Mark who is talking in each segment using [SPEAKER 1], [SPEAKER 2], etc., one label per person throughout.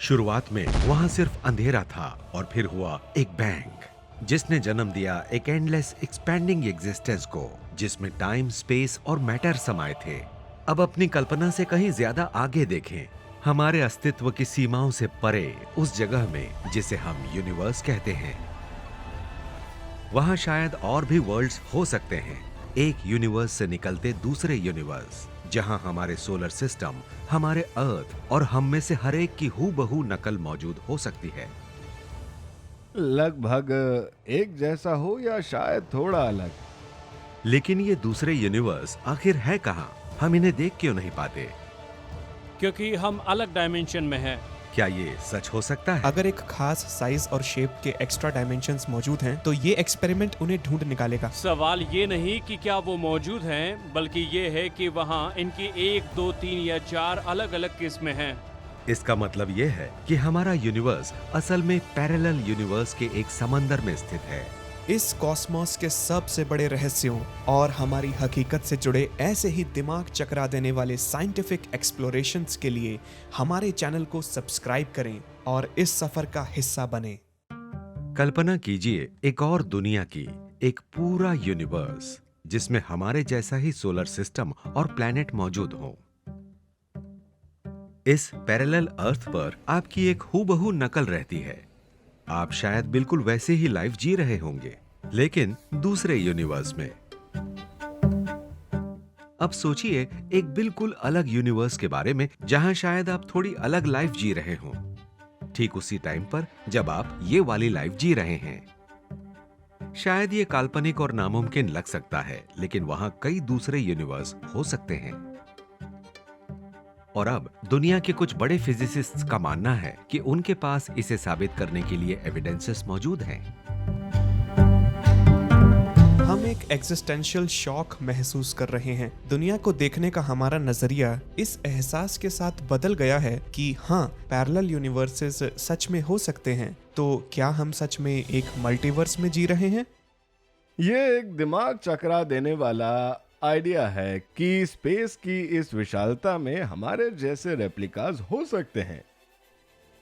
[SPEAKER 1] शुरुआत में वहां सिर्फ अंधेरा था और फिर हुआ एक बैंग जिसने जन्म दिया एक एंडलेस एक्सपैंडिंग एग्जिस्टेंस को, जिसमें टाइम, स्पेस और मैटर समाये थे। अब अपनी कल्पना से कहीं ज्यादा आगे देखें, हमारे अस्तित्व की सीमाओं से परे उस जगह में जिसे हम यूनिवर्स कहते हैं। वहां शायद और भी वर्ल्ड्स हो सकते हैं, एक यूनिवर्स से निकलते दूसरे यूनिवर्स, जहां हमारे सोलर सिस्टम, हमारे अर्थ और हम में से हर एक की हूबहू नकल मौजूद हो सकती है।
[SPEAKER 2] लगभग एक जैसा हो या शायद थोड़ा अलग।
[SPEAKER 1] लेकिन ये दूसरे यूनिवर्स आखिर है कहां? हम इन्हें देख क्यों नहीं पाते?
[SPEAKER 3] क्योंकि हम अलग डायमेंशन में हैं।
[SPEAKER 1] क्या ये सच हो सकता है?
[SPEAKER 4] अगर एक खास साइज और शेप के एक्स्ट्रा डायमेंशंस मौजूद हैं, तो ये एक्सपेरिमेंट उन्हें ढूंढ निकालेगा।
[SPEAKER 3] सवाल ये नहीं कि क्या वो मौजूद हैं, बल्कि ये है कि वहाँ इनकी 1, 2, 3 या 4 अलग अलग किस्में हैं।
[SPEAKER 1] इसका मतलब ये है कि हमारा यूनिवर्स असल में पैरेलल यूनिवर्स के एक समंदर में स्थित है।
[SPEAKER 4] इस कॉस्मोस के सबसे बड़े रहस्यों और हमारी हकीकत से जुड़े ऐसे ही दिमाग चकरा देने वाले साइंटिफिक एक्सप्लोरेशंस के लिए हमारे चैनल को सब्सक्राइब करें और इस सफर का हिस्सा बने।
[SPEAKER 1] कल्पना कीजिए एक और दुनिया की, एक पूरा यूनिवर्स जिसमें हमारे जैसा ही सोलर सिस्टम और प्लैनेट मौजूद हो। इस पैरेलल अर्थ पर आपकी एक हूबहू नकल रहती है। आप शायद बिल्कुल वैसे ही लाइफ जी रहे होंगे, लेकिन दूसरे यूनिवर्स में। अब सोचिए एक बिल्कुल अलग यूनिवर्स के बारे में, जहां शायद आप थोड़ी अलग लाइफ जी रहे हों, ठीक उसी टाइम पर जब आप ये वाली लाइफ जी रहे हैं। शायद ये काल्पनिक और नामुमकिन लग सकता है, लेकिन वहां कई दूसरे यूनिवर्स हो सकते हैं। और अब दुनिया के कुछ बड़े फिजिसिस्ट्स का मानना है कि उनके पास इसे साबित करने के लिए एविडेंसेस मौजूद हैं।
[SPEAKER 4] हम एक एग्जिस्टेंशियल शॉक महसूस कर रहे हैं। दुनिया को देखने का हमारा नजरिया इस एहसास के साथ बदल गया है कि हाँ, पैरेलल यूनिवर्सेस सच में हो सकते हैं। तो क्या हम सच में एक मल्टीवर्स में जी रहे हैं?
[SPEAKER 2] ये एक दिमाग चकरा देने वाला आइडिया है कि स्पेस की इस विशालता में हमारे जैसे रेप्लिकास हो सकते हैं।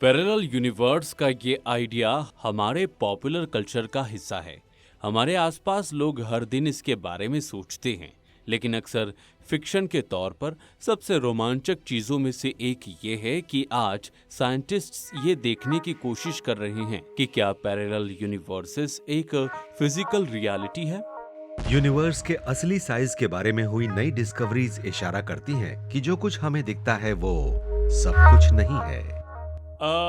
[SPEAKER 3] पैरेलल यूनिवर्स का ये आइडिया हमारे पॉपुलर कल्चर का हिस्सा है। हमारे आसपास लोग हर दिन इसके बारे में सोचते हैं, लेकिन अक्सर फिक्शन के तौर पर सबसे रोमांचक चीजों में से एक ये है कि आज साइंटिस्ट्स ये देखने की कोशिश कर रहे हैं कि क्या पैरेलल यूनिवर्सेस एक फिजिकल रियलिटी है।
[SPEAKER 1] यूनिवर्स के असली साइज के बारे में हुई नई डिस्कवरीज इशारा करती हैं कि जो कुछ हमें दिखता है वो सब कुछ नहीं है।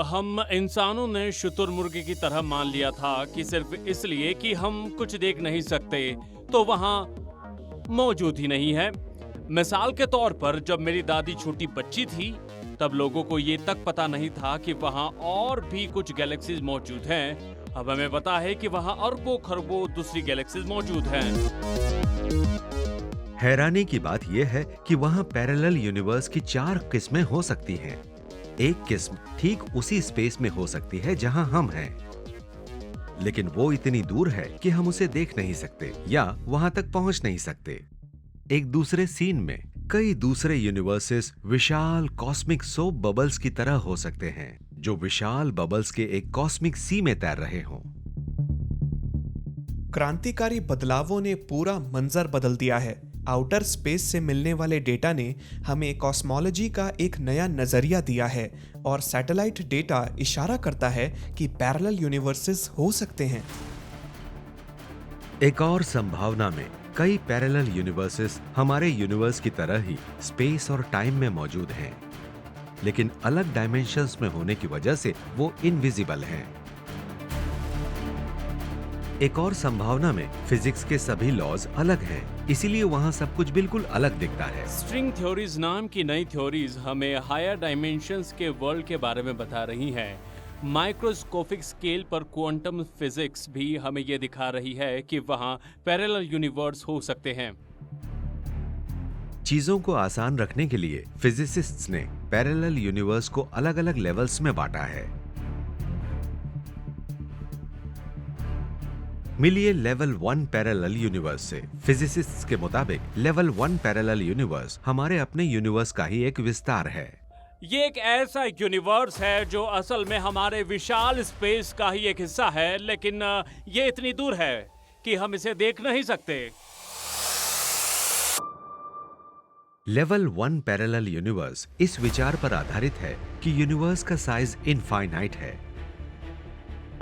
[SPEAKER 3] हम इंसानों ने शुतुरमुर्गी की तरह मान लिया था कि सिर्फ इसलिए कि हम कुछ देख नहीं सकते तो वहाँ मौजूद ही नहीं है। मिसाल के तौर पर जब मेरी दादी छोटी बच्ची थी, तब लोगों को ये तक पता नहीं था कि वहाँ और भी कुछ गैलेक्सीज मौजूद हैं। अब हमें पता है कि वहाँ अरबों खरबों दूसरी गैलेक्सीज मौजूद हैं।
[SPEAKER 1] हैरानी की बात यह है कि वहाँ पैरेलल यूनिवर्स की 4 किस्में हो सकती हैं। एक किस्म ठीक उसी स्पेस में हो सकती है जहां हम हैं, लेकिन वो इतनी दूर है कि हम उसे देख नहीं सकते या वहां तक पहुंच नहीं सकते। एक दूसरे सीन में कई दूसरे यूनिवर्सेस विशाल कॉस्मिक सोप बबल्स की तरह हो सकते हैं, जो विशाल बबल्स के एक कॉस्मिक सी में तैर रहे हों।
[SPEAKER 4] क्रांतिकारी बदलावों ने पूरा मंजर बदल दिया है। आउटर स्पेस से मिलने वाले डेटा ने हमें कॉस्मोलॉजी का एक नया नजरिया दिया है और सैटेलाइट डेटा इशारा करता है कि पैरेलल यूनिवर्सेस हो सकते हैं।
[SPEAKER 1] एक और संभावना में कई पैरेलल यूनिवर्सेस हमारे यूनिवर्स की तरह ही स्पेस और टाइम में मौजूद हैं, लेकिन अलग डायमेंशंस में होने की वजह से वो इनविजिबल हैं। एक और संभावना में फिजिक्स के सभी लॉज अलग हैं, इसीलिए वहां सब कुछ बिल्कुल अलग दिखता है।
[SPEAKER 3] स्ट्रिंग थ्योरीज नाम की नई थ्योरीज हमें हायर डायमेंशंस के वर्ल्ड के बारे में बता रही हैं। माइक्रोस्कोपिक स्केल पर क्वांटम फिजिक्स भी हमें यह दिखा रही है कि वहां पैरेलल यूनिवर्स हो सकते हैं।
[SPEAKER 1] चीजों को आसान रखने के लिए फिजिसिस्ट्स ने पैरेलल यूनिवर्स को अलग-अलग लेवल्स में बांटा है। मिलिए लेवल 1 पैरेलल यूनिवर्स से। फिजिसिस्ट्स के मुताबिक लेवल 1 पैरेलल यूनिवर्स हमारे अपने यूनिवर्स का ही एक विस्तार है।
[SPEAKER 3] ये एक ऐसा यूनिवर्स है जो असल में हमारे विशाल स्पेस का ही एक हिस्सा है, लेकिन ये इतनी दूर है कि हम इसे देख नहीं सकते।
[SPEAKER 1] लेवल 1 पैरेलल यूनिवर्स इस विचार पर आधारित है कि यूनिवर्स का साइज इनफाइनाइट है।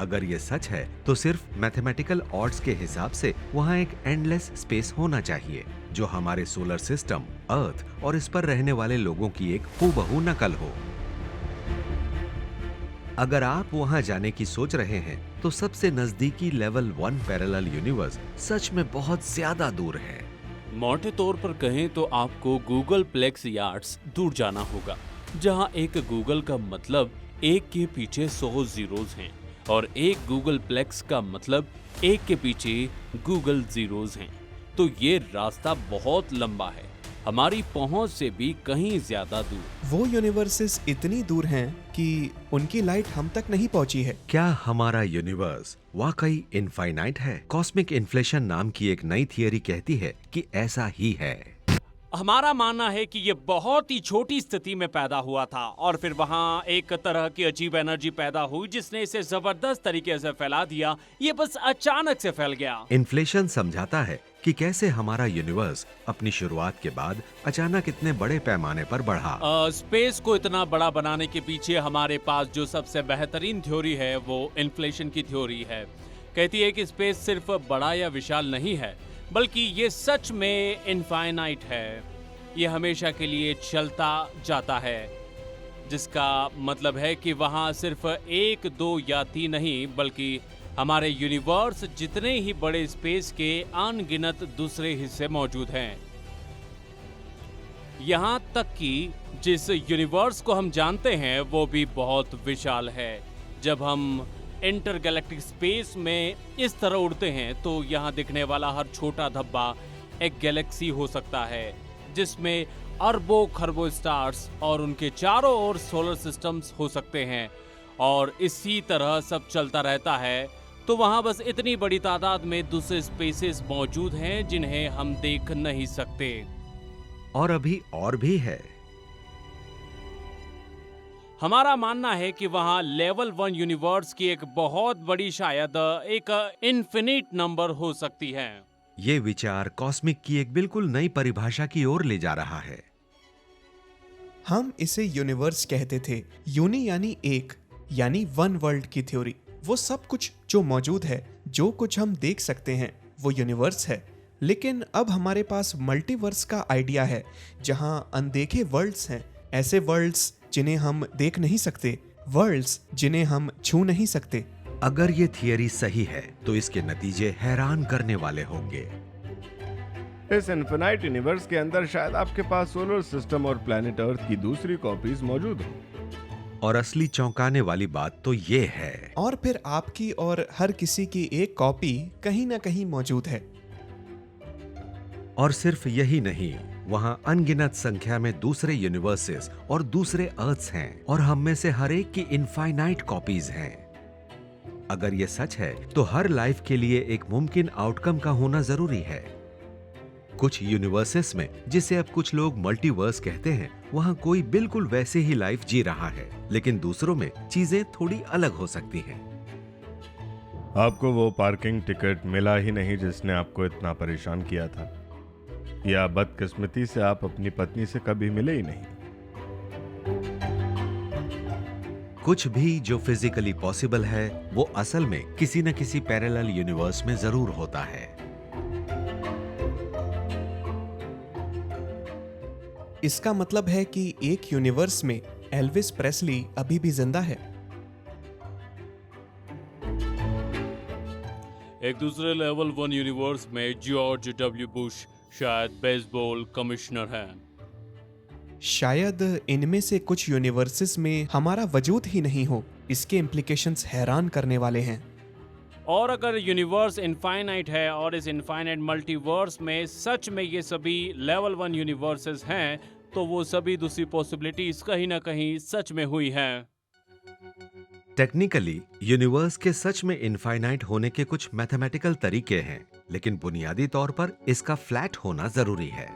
[SPEAKER 1] अगर ये सच है तो सिर्फ मैथमेटिकल ऑड्स के हिसाब से वहां एक एंडलेस स्पेस होना चाहिए जो हमारे सोलर सिस्टम, अर्थ और इस पर रहने वाले लोगों की एक हूबहू नकल हो। अगर आप वहां जाने की सोच रहे हैं तो सबसे नजदीकी लेवल 1 पैरेलल यूनिवर्स सच में बहुत ज्यादा दूर है।
[SPEAKER 3] मोटे तौर पर कहें तो आपको गूगल प्लेक्स यार्ड्स दूर जाना होगा, जहां एक गूगल का मतलब एक के पीछे 100 जीरोज हैं और एक गूगल प्लेक्स का मतलब एक के पीछे गूगल जीरोज हैं। तो ये रास्ता बहुत लंबा है, हमारी पहुंच से भी कहीं ज्यादा दूर।
[SPEAKER 4] वो यूनिवर्सेस इतनी दूर हैं कि उनकी लाइट हम तक नहीं पहुंची है।
[SPEAKER 1] क्या हमारा यूनिवर्स वाकई इनफाइनाइट है? कॉस्मिक इन्फ्लेशन नाम की एक नई थियरी कहती है कि ऐसा ही है।
[SPEAKER 3] हमारा मानना है कि ये बहुत ही छोटी स्थिति में पैदा हुआ था और फिर वहाँ एक तरह की अजीब एनर्जी पैदा हुई जिसने इसे जबरदस्त तरीके से फैला दिया। ये बस अचानक से फैल गया।
[SPEAKER 1] इन्फ्लेशन समझाता है कि कैसे हमारा यूनिवर्स अपनी शुरुआत के बाद अचानक इतने बड़े पैमाने पर बढ़ा।
[SPEAKER 3] स्पेस को इतना बड़ा बनाने के पीछे हमारे पास जो सबसे बेहतरीन थ्योरी है वो इन्फ्लेशन की थ्योरी है। कहती है कि स्पेस सिर्फ बड़ा या विशाल नहीं है, बल्कि ये सच में इनफाइनाइट है। ये हमेशा के लिए चलता जाता है, जिसका मतलब है कि वहाँ सिर्फ 1, 2 या 3 नहीं, बल्कि हमारे यूनिवर्स जितने ही बड़े स्पेस के अनगिनत दूसरे हिस्से मौजूद हैं। यहाँ तक कि जिस यूनिवर्स को हम जानते हैं वो भी बहुत विशाल है। जब हम इंटरगैलेक्टिक स्पेस में इस तरह उड़ते हैं तो यहाँ दिखने वाला हर छोटा धब्बा एक गैलेक्सी हो सकता है, जिसमें अरबों खरबों स्टार्स और उनके चारों ओर सोलर सिस्टम्स हो सकते हैं। और इसी तरह सब चलता रहता है। तो वहाँ बस इतनी बड़ी तादाद में दूसरे स्पेसेस मौजूद हैं जिन्हें हम देख नहीं सकते।
[SPEAKER 1] और अभी और भी है।
[SPEAKER 3] हमारा मानना है कि वहाँ लेवल 1 यूनिवर्स की एक बहुत बड़ी, शायद एक इन्फिनिट नंबर हो सकती है।
[SPEAKER 1] ये विचार कॉस्मिक की एक बिल्कुल नई परिभाषा की ओर ले जा रहा है।
[SPEAKER 4] हम इसे यूनिवर्स कहते थे। यूनि यानी एक, यानी वन वर्ल्ड की थ्योरी। वो सब कुछ जो मौजूद है, जो कुछ हम देख सकते हैं, वो यूनिवर्स है। लेकिन अब हमारे पास मल्टीवर्स का आइडिया है, जहां अनदेखे वर्ल्ड्स हैं, ऐसे वर्ल्ड्स जिन्हें हम देख नहीं सकते, वर्ल्ड्स जिन्हें हम छू नहीं सकते।
[SPEAKER 1] अगर ये थियरी सही है तो इसके नतीजे हैरान करने वाले होंगे।
[SPEAKER 2] इस इन्फिनाइट यूनिवर्स के अंदर शायद आपके पास सोलर सिस्टम और प्लैनेट अर्थ की दूसरी कॉपीज मौजूद हो।
[SPEAKER 1] और असली चौंकाने वाली बात तो ये है।
[SPEAKER 4] और फिर आपकी और हर किसी की एक कॉपी कहीं ना कहीं मौजूद है।
[SPEAKER 1] और सिर्फ यही नहीं, वहाँ अनगिनत संख्या में दूसरे यूनिवर्सेस और दूसरे अर्थ्स हैं और हम में से हर एक की इनफाइनाइट कॉपीज हैं। अगर ये सच है तो हर लाइफ के लिए एक मुमकिन आउटकम का होना जरूरी है। कुछ यूनिवर्सेस में, जिसे अब कुछ लोग मल्टीवर्स कहते हैं, वहाँ कोई बिल्कुल वैसे ही लाइफ जी रहा है, लेकिन दूसरों में चीजें थोड़ी अलग हो सकती हैं।
[SPEAKER 2] आपको वो पार्किंग टिकट मिला ही नहीं जिसने आपको इतना परेशान किया था, या बदकिस्मती से आप अपनी पत्नी से कभी मिले ही नहीं।
[SPEAKER 1] कुछ भी जो फिजिकली पॉसिबल है वो असल में किसी न किसी पैरेलल यूनिवर्स में जरूर होता है।
[SPEAKER 4] इसका मतलब है कि एक यूनिवर्स में एल्विस प्रेस्ली अभी भी जिंदा है।
[SPEAKER 3] एक दूसरे लेवल 1 यूनिवर्स में जॉर्ज डब्ल्यू बुश शायद बेसबॉल कमिश्नर हैं।
[SPEAKER 4] शायद इनमें से कुछ यूनिवर्सेस में हमारा वजूद ही नहीं हो। इसके इम्प्लीकेशंस हैरान करने वाले हैं।
[SPEAKER 3] और अगर यूनिवर्स इनफाइनाइट है और इस इनफाइनाइट मल्टीवर्स में सच में ये सभी लेवल 1 यूनिवर्सेस हैं, तो वो सभी दूसरी पॉसिबिलिटीज कहीं ना कहीं सच में हुई हैं।
[SPEAKER 1] टेक्निकली यूनिवर्स के सच में इनफाइनाइट होने के कुछ मैथमेटिकल तरीके हैं, लेकिन बुनियादी तौर पर इसका फ्लैट होना जरूरी है।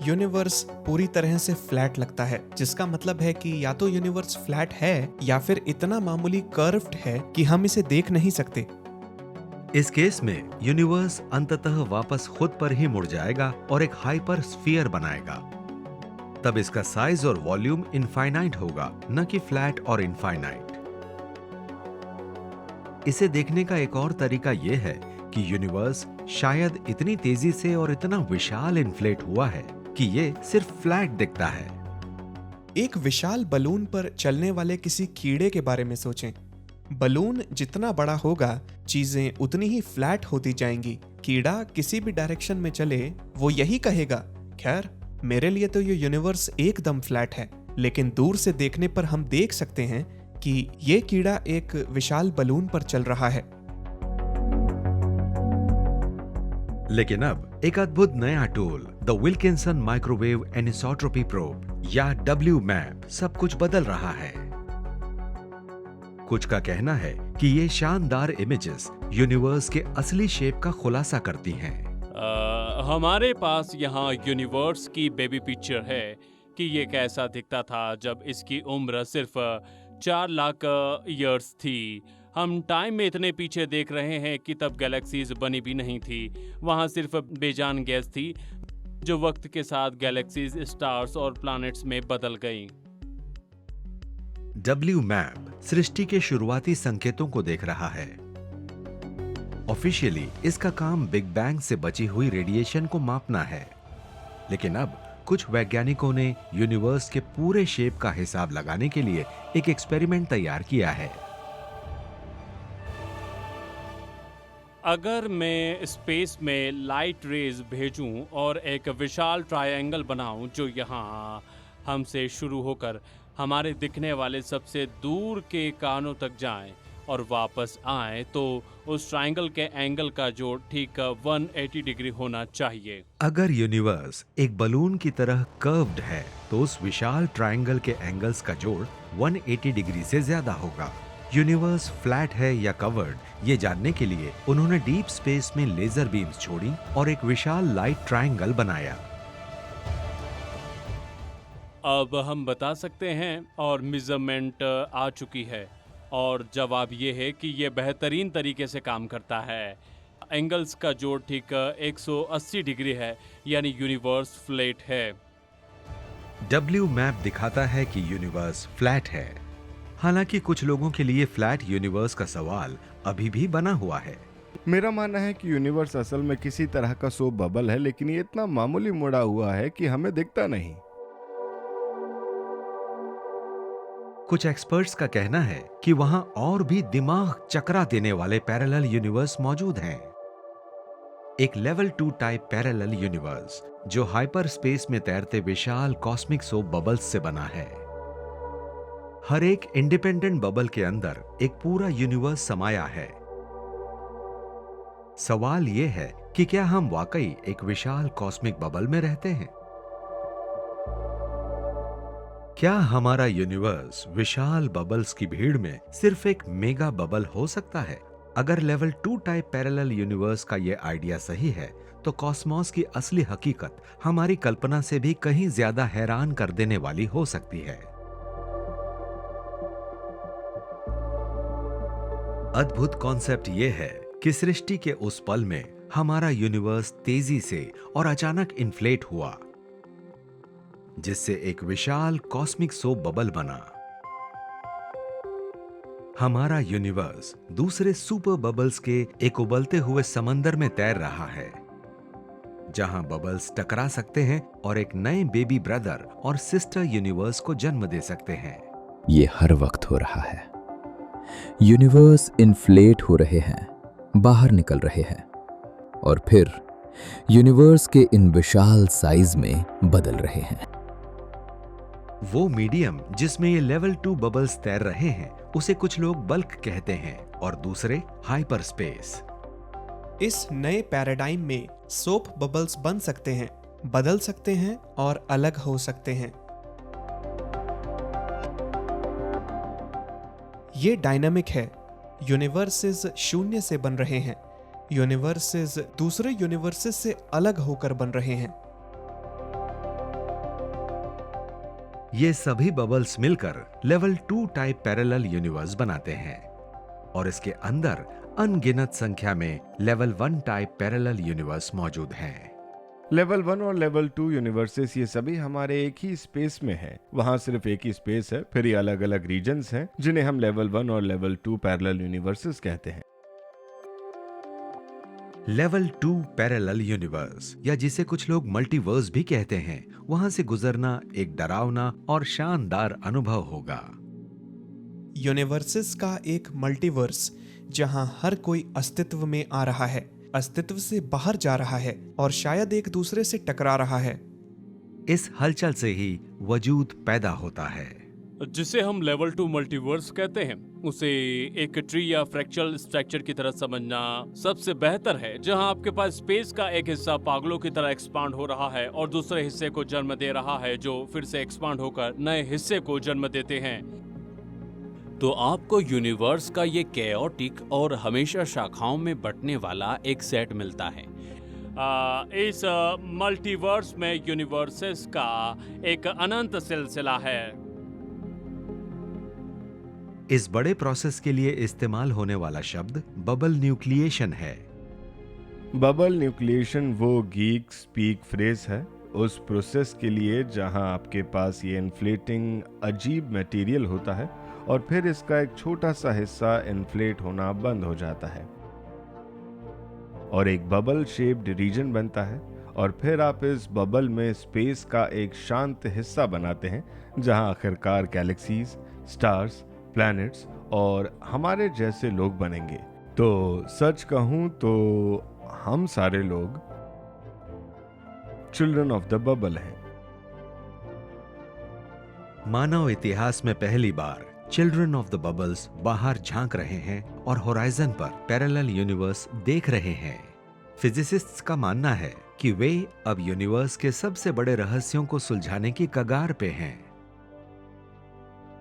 [SPEAKER 4] यूनिवर्स पूरी तरह से फ्लैट लगता है, जिसका मतलब है कि या तो यूनिवर्स फ्लैट है या फिर इतना मामूली कर्व्ड है कि हम इसे देख नहीं सकते।
[SPEAKER 1] इस केस में यूनिवर्स अंततः वापस खुद पर ही मुड़ जाएगा और एक हाइपर स्फीयर बनाएगा। तब इसका साइज और वॉल्यूम इनफाइनाइट होगा, न कि फ्लैट और इनफाइनाइट। इसे देखने का एक और तरीका यह है कि यूनिवर्स शायद इतनी तेजी से और इतना विशाल इन्फ्लेट हुआ है कि ये सिर्फ फ्लैट दिखता है।
[SPEAKER 4] एक विशाल बलून पर चलने वाले किसी कीड़े के बारे में सोचें। बलून जितना बड़ा होगा, चीजें उतनी ही फ्लैट होती जाएंगी। कीड़ा किसी भी डायरेक्शन में चले वो यही कहेगा। खैर, मेरे लिए तो ये यूनिवर्स एकदम फ्लैट है, लेकिन दूर से देखने पर हम देख सकते हैं कि ये कीड़ा एक विशाल बलून पर चल रहा है।
[SPEAKER 1] लेकिन अब एक अद्भुत नया tool, the Wilkinson microwave anisotropy probe या WMAP, सब कुछ बदल रहा है। कुछ का कहना है कि ये शानदार इमेजेस यूनिवर्स के असली शेप का खुलासा करती हैं।
[SPEAKER 3] हमारे पास यहाँ यूनिवर्स की बेबी पिक्चर है कि ये कैसा दिखता था जब इसकी उम्र सिर्फ 4 लाख ईयर्स थी। हम टाइम में इतने पीछे देख रहे हैं कि तब गैलेक्सीज बनी भी नहीं थी। वहाँ सिर्फ बेजान गैस थी जो वक्त के साथ गैलेक्सीज, स्टार्स और प्लैनेट्स में बदल गई।
[SPEAKER 1] WMAP सृष्टि के शुरुआती संकेतों को देख रहा है। ऑफिशियली इसका काम बिग बैंग से बची हुई रेडिएशन को मापना है, लेकिन अब कुछ वैज्ञानिकों ने यूनिवर्स के पूरे शेप का हिसाब लगाने के लिए एक एक्सपेरिमेंट तैयार किया है।
[SPEAKER 3] अगर मैं स्पेस में लाइट रेज भेजूं और एक विशाल ट्रायंगल बनाऊं जो यहाँ हमसे शुरू होकर हमारे दिखने वाले सबसे दूर के कानों तक जाएं और वापस आएं, तो उस ट्रायंगल के एंगल का जोड़ ठीक 180 डिग्री होना चाहिए।
[SPEAKER 1] अगर यूनिवर्स एक बलून की तरह कर्व्ड है, तो उस विशाल ट्रायंगल के एंगल्स का जोड़ 180 डिग्री से ज्यादा होगा। यूनिवर्स फ्लैट है या कवर्ड, ये जानने के लिए उन्होंने डीप स्पेस में लेजर बीम्स छोड़ी और एक विशाल लाइट ट्रायंगल बनाया।
[SPEAKER 3] अब हम बता सकते हैं और मेजरमेंट आ चुकी है और जवाब ये है कि ये बेहतरीन तरीके से काम करता है। एंगल्स का जोड़ ठीक 180 डिग्री है, यानी यूनिवर्स फ्लैट है।
[SPEAKER 1] WMAP दिखाता है कि यूनिवर्स फ्लैट है। हालांकि कुछ लोगों के लिए फ्लैट यूनिवर्स का सवाल अभी भी बना हुआ है।
[SPEAKER 2] मेरा मानना है कि यूनिवर्स असल में किसी तरह का सोप बबल है, लेकिन ये इतना मामूली मुड़ा हुआ है कि हमें दिखता नहीं।
[SPEAKER 1] कुछ एक्सपर्ट्स का कहना है कि वहां और भी दिमाग चकरा देने वाले पैरेलल यूनिवर्स मौजूद हैं। एक लेवल 2 टाइप पैरेलल यूनिवर्स जो हाइपर स्पेस में तैरते विशाल कॉस्मिक सोप बबल्स से बना है। हर एक इंडिपेंडेंट बबल के अंदर एक पूरा यूनिवर्स समाया है। सवाल यह है कि क्या हम वाकई एक विशाल कॉस्मिक बबल में रहते हैं? क्या हमारा यूनिवर्स विशाल बबल्स की भीड़ में सिर्फ एक मेगा बबल हो सकता है? अगर लेवल 2 टाइप पैरेलल यूनिवर्स का यह आइडिया सही है, तो कॉस्मोस की असली हकीकत हमारी कल्पना से भी कहीं ज्यादा हैरान कर देने वाली हो सकती है। अद्भुत कॉन्सेप्ट यह है कि सृष्टि के उस पल में हमारा यूनिवर्स तेजी से और अचानक इन्फ्लेट हुआ, जिससे एक विशाल कॉस्मिक सोप बबल बना। हमारा यूनिवर्स दूसरे सुपर बबल्स के एक उबलते हुए समंदर में तैर रहा है, जहां बबल्स टकरा सकते हैं और एक नए बेबी ब्रदर और सिस्टर यूनिवर्स को जन्म दे सकते हैं।
[SPEAKER 5] ये हर वक्त हो रहा है। यूनिवर्स इन्फ्लेट हो रहे हैं, बाहर निकल रहे हैं और फिर यूनिवर्स के इन विशाल साइज में बदल रहे हैं।
[SPEAKER 1] वो मीडियम जिसमें ये लेवल 2 बबल्स तैर रहे हैं, उसे कुछ लोग बल्क कहते हैं और दूसरे हाइपर स्पेस।
[SPEAKER 4] इस नए पैराडाइम में सोप बबल्स बन सकते हैं, बदल सकते हैं और अलग हो सकते हैं। ये डायनामिक है। यूनिवर्सेस शून्य से बन रहे हैं, यूनिवर्सेस दूसरे यूनिवर्सेस से अलग होकर बन रहे हैं।
[SPEAKER 1] ये सभी बबल्स मिलकर लेवल 2 टाइप पैरेलल यूनिवर्स बनाते हैं और इसके अंदर अनगिनत संख्या में लेवल 1 टाइप पैरेलल यूनिवर्स मौजूद हैं।
[SPEAKER 2] लेवल 1 और लेवल 2 यूनिवर्सेस ये सभी हमारे एक ही स्पेस में हैं। वहाँ सिर्फ एक ही स्पेस है, फिर ये अलग अलग रीजन्स हैं जिन्हें हम लेवल 1 और लेवल 2 पैरेलल यूनिवर्सेस कहते हैं।
[SPEAKER 1] लेवल 2 पैरेलल यूनिवर्स या जिसे कुछ लोग मल्टीवर्स भी कहते हैं, वहां से गुजरना एक डरावना और शानदार अनुभव होगा।
[SPEAKER 4] यूनिवर्सेस का एक मल्टीवर्स जहां हर कोई अस्तित्व में आ रहा है, अस्तित्व से बाहर जा रहा है और शायद एक दूसरे से टकरा रहा है।
[SPEAKER 1] इस हलचल से ही वजूद पैदा होता है।
[SPEAKER 3] जिसे हम लेवल 2 मल्टीवर्स कहते हैं, उसे एक ट्री या फ्रैक्चरल स्ट्रक्चर की तरह समझना सबसे बेहतर है, जहां आपके पास स्पेस का एक हिस्सा पागलों की तरह एक्सपांड हो रहा है और दूसरे हिस्से को जन्म दे रहा है, जो फिर से एक्सपांड होकर नए हिस्से को जन्म देते हैं। तो आपको यूनिवर्स का ये कैओटिक और हमेशा शाखाओं में बंटने वाला एक सेट मिलता है। इस मल्टीवर्स में यूनिवर्सेस का एक अनंत सिलसिला है।
[SPEAKER 1] इस बड़े प्रोसेस के लिए इस्तेमाल होने वाला शब्द बबल न्यूक्लिएशन है।
[SPEAKER 2] बबल न्यूक्लिएशन वो गीक स्पीक फ्रेज है उस प्रोसेस के लिए जहां आपके पास ये इन्फ्लेटिंग अजीब मटेरियल होता है और फिर इसका एक छोटा सा हिस्सा इन्फ्लेट होना बंद हो जाता है और एक बबल शेप्ड रीजन बनता है और फिर आप इस बबल में स्पेस का एक शांत हिस्सा बनाते हैं जहां आखिरकार गैलेक्सीज, स्टार्स, प्लैनेट्स और हमारे जैसे लोग बनेंगे। तो सच कहूं तो हम सारे लोग चिल्ड्रन ऑफ द बबल हैं।
[SPEAKER 1] मानव इतिहास में पहली बार चिल्ड्रन ऑफ द बबल्स बाहर झांक रहे हैं और होराइजन पर पैरेलल यूनिवर्स देख रहे हैं। फिजिसिस्ट्स का मानना है कि वे अब यूनिवर्स के सबसे बड़े रहस्यों को सुलझाने की कगार पे हैं।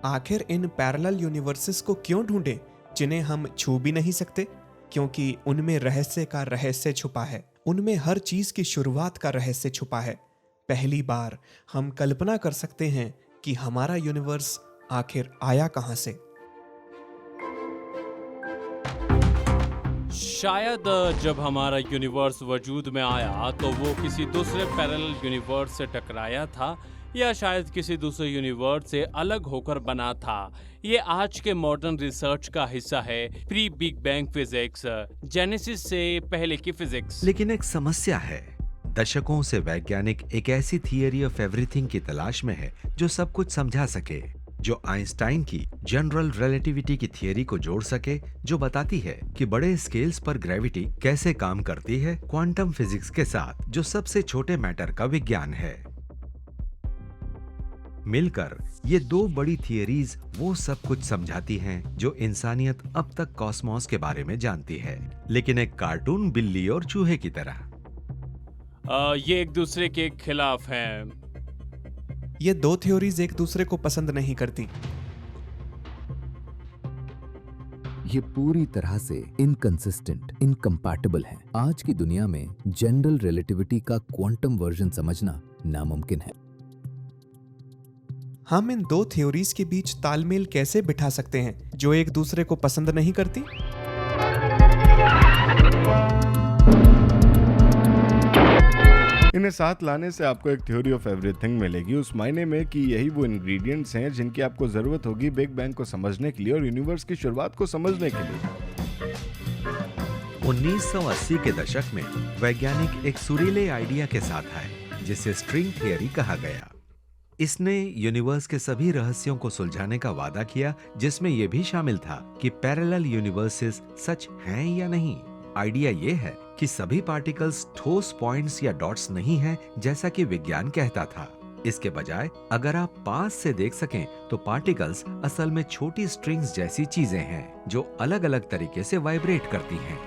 [SPEAKER 4] आखिर इन पैरेलल यूनिवर्सेस को क्यों ढूंढें जिन्हें हम छू भी नहीं सकते? क्योंकि उनमें रहस्य का रहस्य छुपा है, उनमें हर चीज की शुरुआत का रहस्य छुपा है। पहली बार हम कल्पना कर सकते हैं कि हमारा यूनिवर्स आखिर आया कहां से।
[SPEAKER 3] शायद जब हमारा यूनिवर्स वजूद में आया तो वो किसी दूसरे पैरेलल यूनिवर्स से टकराया था या शायद किसी दूसरे यूनिवर्स से अलग होकर बना था। ये आज के मॉडर्न रिसर्च का हिस्सा है, pre big bang physics, genesis से पहले की फिजिक्स।
[SPEAKER 1] लेकिन एक समस्या है। दशकों से वैज्ञानिक एक ऐसी थियरी ऑफ एवरीथिंग की तलाश में है जो सब कुछ समझा सके, जो आइंस्टाइन की जनरल रिलेटिविटी की थियरी को जोड़ सके, जो बताती है कि बड़े स्केल्स पर ग्रेविटी कैसे काम करती है, क्वांटम फिजिक्स के साथ जो सबसे छोटे मैटर का विज्ञान है। मिलकर ये दो बड़ी थियरीज वो सब कुछ समझाती हैं जो इंसानियत अब तक कॉस्मोस के बारे में जानती है, लेकिन एक कार्टून बिल्ली और चूहे की तरह।
[SPEAKER 3] ये एक दूसरे के खिलाफ हैं।
[SPEAKER 4] ये दो थ्योरीज एक दूसरे को पसंद नहीं करती।
[SPEAKER 5] ये पूरी तरह से इनकंसिस्टेंट, इनकम्पैटिबल है। आज की दुनिया में जनरल रिलेटिविटी का क्वांटम वर्जन समझना नामुमकिन है।
[SPEAKER 4] हम इन दो थ्योरीज के बीच तालमेल कैसे बिठा सकते हैं जो एक दूसरे को पसंद नहीं करती?
[SPEAKER 2] इन्हें साथ लाने से आपको एक थ्योरी ऑफ एवरीथिंग मिलेगी, उस मायने में कि यही वो इंग्रेडिएंट्स हैं जिनकी आपको जरूरत होगी बिग बैंग को समझने के लिए और यूनिवर्स की शुरुआत को समझने के लिए।
[SPEAKER 1] 1980 के दशक में वैज्ञानिक एक सुरीले आइडिया के साथ आए जिसे स्ट्रिंग थियरी कहा गया। इसने यूनिवर्स के सभी रहस्यों को सुलझाने का वादा किया, जिसमें यह भी शामिल था कि पैरेलल यूनिवर्सेस सच हैं या नहीं। आइडिया यह है कि सभी पार्टिकल्स ठोस पॉइंट्स या डॉट्स नहीं हैं जैसा कि विज्ञान कहता था। इसके बजाय अगर आप पास से देख सकें तो पार्टिकल्स असल में छोटी स्ट्रिंग्स जैसी चीजें हैं जो अलग अलग तरीके से वाइब्रेट करती हैं।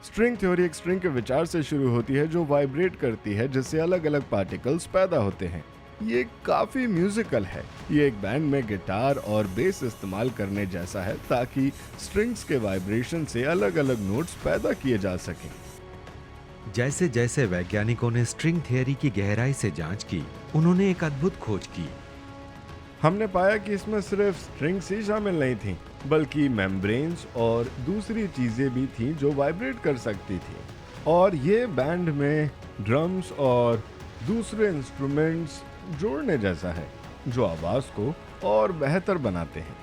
[SPEAKER 2] स्ट्रिंग थ्योरी एक स्ट्रिंग के विचार से शुरू होती है जो वाइब्रेट करती है, जिससे अलग अलग पार्टिकल्स पैदा होते हैं। ये काफी म्यूजिकल है। ये एक बैंड में गिटार और बेस इस्तेमाल करने जैसा है ताकि स्ट्रिंग्स के वाइब्रेशन से अलग अलग नोट्स पैदा किए जा सकें।
[SPEAKER 1] जैसे जैसे वैज्ञानिकों ने स्ट्रिंग थियरी की गहराई से जांच की, उन्होंने एक अद्भुत खोज की।
[SPEAKER 2] हमने पाया कि इसमें सिर्फ स्ट्रिंग्स ही शामिल नहीं थी, बल्कि मेम्ब्रेन्स और दूसरी चीजें भी थीं जो वाइब्रेट कर सकती थी। और ये बैंड में ड्रम्स और दूसरे इंस्ट्रूमेंट्स जोड़ने जैसा है, जो आवाज को और बेहतर बनाते हैं।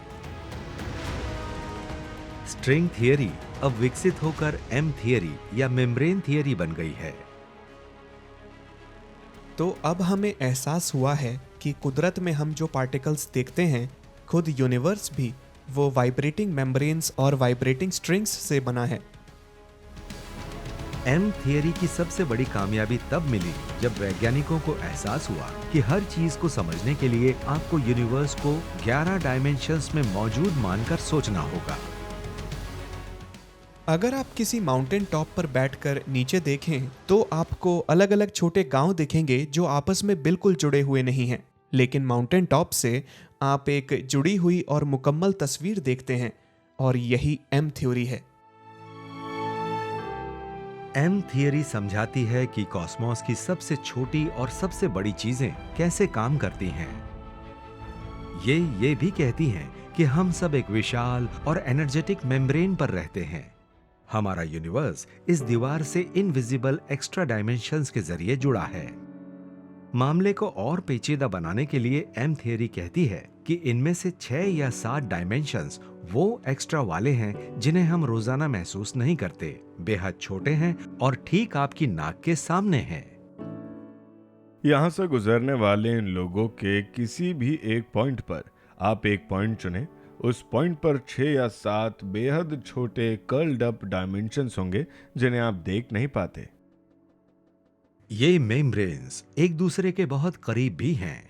[SPEAKER 1] स्ट्रिंग थियरी अब विकसित होकर एम थियरी या मेम्ब्रेन थियरी बन गई है।
[SPEAKER 4] तो अब हमें एहसास हुआ है कि कुदरत में हम जो पार्टिकल्स देखते हैं, खुद यूनिवर्स भी वो वाइब्रेटिंग मेम्ब्रेन्स और वाइब्रेटिंग स्ट्रिंग्स से बना है।
[SPEAKER 1] एम थियरी की सबसे बड़ी कामयाबी तब मिली जब वैज्ञानिकों को एहसास हुआ कि हर चीज को समझने के लिए आपको यूनिवर्स को 11 डायमेंशंस में मौजूद मानकर सोचना होगा।
[SPEAKER 4] अगर आप किसी माउंटेन टॉप पर बैठकर नीचे देखें तो आपको अलग अलग छोटे गांव दिखेंगे जो आपस में बिल्कुल जुड़े हुए नहीं हैं, लेकिन माउंटेन टॉप से आप एक जुड़ी हुई और मुकम्मल तस्वीर देखते हैं, और यही एम थ्योरी है।
[SPEAKER 1] एम थियरी समझाती है कि कॉस्मोस की सबसे छोटी और सबसे बड़ी चीजें कैसे काम करती हैं। ये भी कहती हैं कि हम सब एक विशाल और एनर्जेटिक मेम्ब्रेन पर रहते हैं। हमारा यूनिवर्स इस दीवार से इनविजिबल एक्स्ट्रा डायमेंशंस के जरिए जुड़ा है। मामले को और पेचीदा बनाने के लिए एम थियरी कहती है कि इनमें से 6 या 7 डायमेंशंस वो एक्स्ट्रा वाले हैं जिन्हें हम रोजाना महसूस नहीं करते, बेहद छोटे हैं और ठीक आपकी नाक के सामने हैं।
[SPEAKER 2] यहाँ से गुजरने वाले इन लोगों के किसी भी एक पॉइंट पर आप एक पॉइंट चुनें, उस पॉइंट पर 6 या 7 बेहद छोटे कर्ल्ड अप डायमेंशंस होंगे जिन्हें आप देख नहीं पाते।
[SPEAKER 1] ये मेम्ब्रेन्स एक दूसरे के बहुत करीब भी हैं।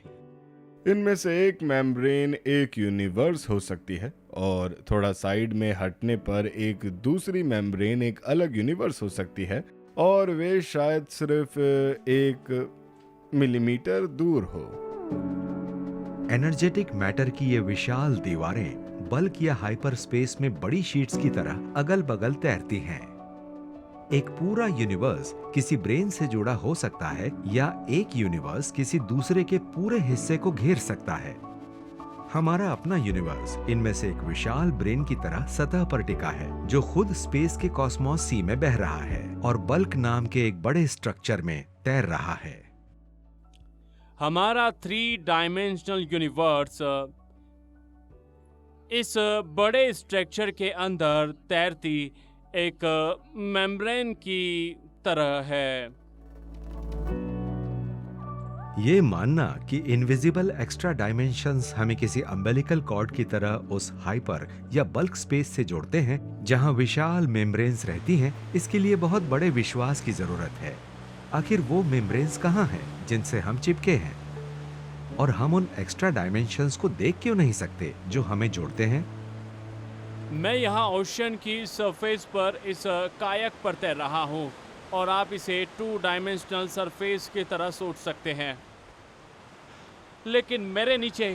[SPEAKER 2] इनमें से एक मेम्ब्रेन एक यूनिवर्स हो सकती है और थोड़ा साइड में हटने पर एक दूसरी मेम्ब्रेन एक अलग यूनिवर्स हो सकती है, और वे शायद सिर्फ 1 मिलीमीटर दूर हो।
[SPEAKER 1] एनर्जेटिक मैटर की ये विशाल दीवारें बल्क या हाइपर स्पेस में बड़ी शीट्स की तरह अगल बगल तैरती हैं। एक पूरा यूनिवर्स किसी ब्रेन से जुड़ा हो सकता है या एक यूनिवर्स किसी दूसरे के पूरे हिस्से को घेर सकता है। हमारा अपना यूनिवर्स इनमें से एक विशाल ब्रेन की तरह सतह पर टिका है, जो खुद स्पेस के कॉस्मोस सी में बह रहा है और बल्क नाम के एक बड़े स्ट्रक्चर में तैर रहा है।
[SPEAKER 3] हमारा 3 डायमेंशनल यूनिवर्स इस बड़े स्ट्रक्चर के अंदर तैरती एक मेम्ब्रेन की तरह है।
[SPEAKER 1] ये मानना कि इनविजिबल एक्स्ट्रा डायमेंशंस हमें किसी अम्बिलिकल कॉर्ड की तरह उस हाइपर या बल्क स्पेस से जोड़ते हैं जहां विशाल मेम्ब्रेन्स रहती हैं, इसके लिए बहुत बड़े विश्वास की जरूरत है। आखिर वो मेम्ब्रेन्स कहाँ हैं जिनसे हम चिपके हैं, और हम उन एक्स्ट्रा डायमेंशंस को देख क्यों नहीं सकते जो हमें जोड़ते हैं?
[SPEAKER 3] मैं यहाँ ओशन की सरफेस पर इस कायक पर तैर रहा हूँ और आप इसे 2 डायमेंशनल सरफेस की तरह सोच सकते हैं, लेकिन मेरे नीचे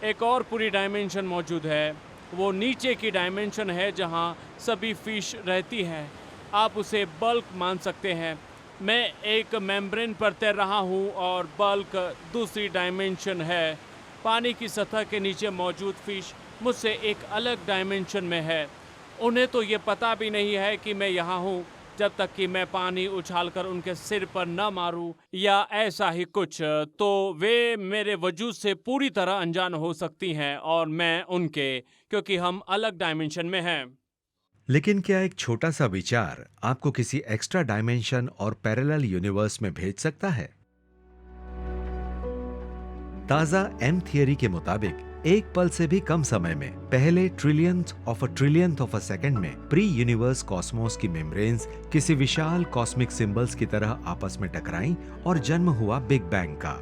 [SPEAKER 3] एक और पूरी डायमेंशन मौजूद है। वो नीचे की डायमेंशन है जहाँ सभी फिश रहती हैं। आप उसे बल्क मान सकते हैं। मैं एक मेम्ब्रेन पर तैर रहा हूँ और बल्क दूसरी डायमेंशन है। पानी की सतह के नीचे मौजूद फिश मुझसे एक अलग डायमेंशन में है। उन्हें तो ये पता भी नहीं है कि मैं यहाँ हूँ, जब तक कि मैं पानी उछालकर उनके सिर पर न मारूं या ऐसा ही कुछ, तो वे मेरे वजूद से पूरी तरह अनजान हो सकती हैं और मैं उनके, क्योंकि हम अलग डायमेंशन में हैं।
[SPEAKER 1] लेकिन क्या एक छोटा सा विचार आपको किसी एक्स्ट्रा डायमेंशन और पैरेलल यूनिवर्स में भेज सकता है? ताजा एम थियरी के मुताबिक एक पल से भी कम समय में पहले ट्रिलियंथ ऑफ अ सेकंड में प्री यूनिवर्स कॉस्मोस की मेम्ब्रेन्स किसी विशाल कॉस्मिक सिंबल्स की तरह आपस में टकराईं और जन्म हुआ बिग बैंग का।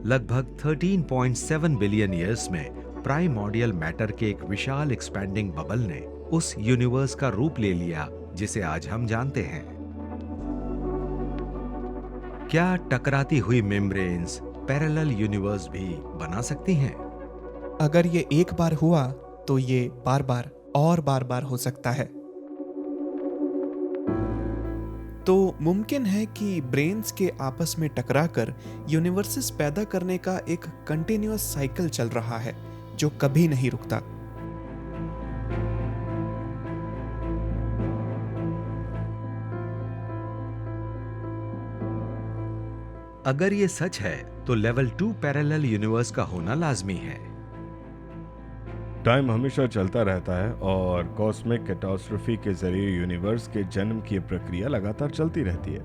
[SPEAKER 1] लगभग 13.7 बिलियन ईयर्स में प्राइमोर्डियल मैटर के एक विशाल एक्सपैंडिंग बबल ने उस यूनिवर्स का रूप ले लिया जिसे आज हम जानते हैं। क्या टकराती हुई मेम्ब्रेन्स पैरेलल यूनिवर्स भी बना सकती हैं?
[SPEAKER 4] अगर ये एक बार हुआ तो ये बार बार और बार बार हो सकता है। तो मुमकिन है कि ब्रेन्स के आपस में टकराकर यूनिवर्सेस पैदा करने का एक कंटिन्यूअस साइकिल चल रहा है जो कभी नहीं रुकता।
[SPEAKER 1] अगर ये सच है तो लेवल 2 पैरेलल यूनिवर्स का होना लाजमी है।
[SPEAKER 2] टाइम हमेशा चलता रहता है और कॉस्मिक कैटास्ट्रोफी के जरिए यूनिवर्स के जन्म की प्रक्रिया लगातार चलती रहती है।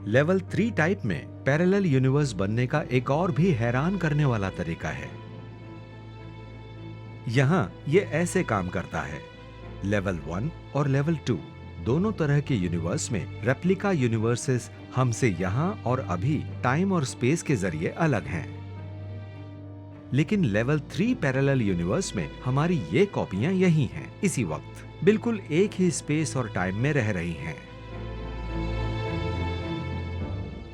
[SPEAKER 1] लेवल 3 टाइप में पैरेलल यूनिवर्स बनने का एक और भी हैरान करने वाला तरीका है। यहां ये ऐसे काम करता है। लेवल 1 और लेवल 2 दोनों तरह के यूनिवर्स में रेप्लिका यूनिवर्सेस हमसे यहां और अभी टाइम और स्पेस के जरिए अलग हैं। लेकिन लेवल 3 पैरेलल यूनिवर्स में हमारी ये कॉपियां यही हैं, इसी वक्त बिल्कुल एक ही स्पेस और टाइम में रह रही हैं।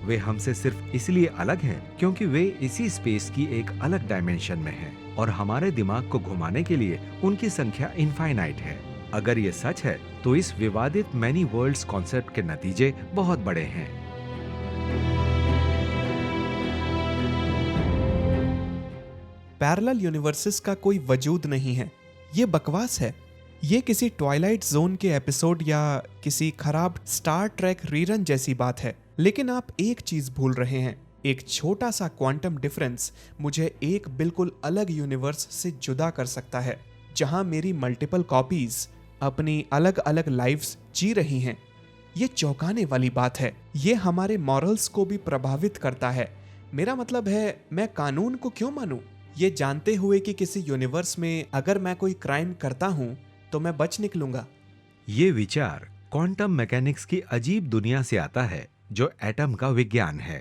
[SPEAKER 1] वे हमसे सिर्फ इसलिए अलग हैं क्योंकि वे इसी स्पेस की एक अलग डायमेंशन में हैं और हमारे दिमाग को घुमाने के लिए उनकी संख्या इनफाइनाइट है। अगर ये सच है तो इस विवादित मैनी वर्ल्ड्स कॉन्सेप्ट के नतीजे बहुत बड़े हैं।
[SPEAKER 4] पैरेलल यूनिवर्सेस का कोई वजूद नहीं है, ये बकवास है। ये किसी ट्वाइलाइट जोन के एपिसोड या किसी खराब स्टार ट्रैक रीरन जैसी बात है। लेकिन आप एक चीज भूल रहे हैं, एक छोटा सा क्वांटम डिफरेंस मुझे एक बिल्कुल अलग यूनिवर्स से जुदा कर सकता है जहां मेरी मल्टीपल कॉपीज अपनी अलग अलग लाइव्स जी रही हैं। ये चौंकाने वाली बात है। ये हमारे मॉरल्स को भी प्रभावित करता है। मेरा मतलब है, मैं कानून को क्यों मानूं? ये जानते हुए कि किसी यूनिवर्स में अगर मैं कोई क्राइम करता हूं तो मैं बच निकलूंगा।
[SPEAKER 1] ये विचार क्वांटम मैकेनिक्स की अजीब दुनिया से आता है जो एटम का विज्ञान है।